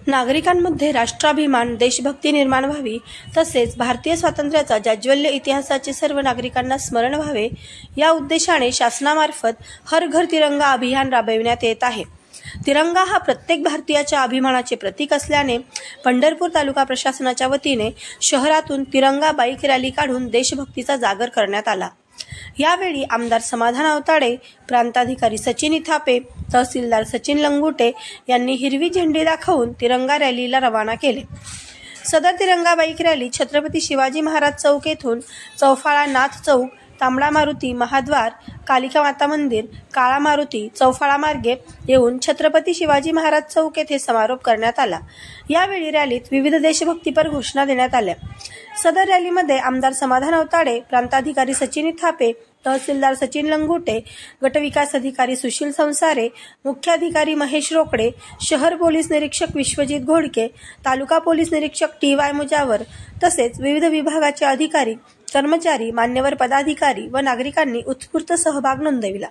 नागरिकांमध्ये राष्ट्राभिमान, देशभक्ती निर्माण व्हावी तसेच भारतीय स्वातंत्र्याचा जाज्वल्य इतिहासाचे सर्व नागरिकांना स्मरण व्हावे या उद्देशाने शासनामार्फत हर घर तिरंगा अभियान राबविण्यात येत आहे। तिरंगा हा प्रत्येक भारतीयाच्या अभिमानाचे प्रतीक असल्याने पंढरपूर तालुका प्रशासनाच्या वतीने शहरातून तिरंगा बाईक रॅली काढून देशभक्तीचा जागर करण्यात आला। यावेळी आमदार समाधान अवताडे, प्रांताधिकारी सचिन इथापे, तहसीलदार सचिन लंगुटे यांनी हिरवी झेंडी दाखवून तिरंगा रॅलीला रवाना केले। सदर तिरंगा बाईक रॅली छत्रपती शिवाजी महाराज चौक येथून चौफाळा नाथ चौक, तांबडा मारुती महाद्वार, कालिका माता मंदिर, काळा मारुती चौफाळा मार्गे येऊन छत्रपती शिवाजी महाराज चौक येथे समारोप करण्यात आला। यावेळी रॅलीत विविध देशभक्तीपर घोषणा देण्यात आल्या। सदर रॅलीमध्ये आमदार समाधान अवताडे, प्रांताधिकारी सचिन इथापे, तहसीलदार सचिन लंगुटे, गटविकास अधिकारी सुशील संसारे, मुख्याधिकारी महेश रोकडे, शहर पोलीस निरीक्षक विश्वजित घोडके, तालुका पोलीस निरीक्षक TY मुजावर तसेच विविध विभागाचे अधिकारी, कर्मचारी, मान्यवर पदाधिकारी व नागरिकांनी उत्स्फूर्त सहभाग नोंदविला।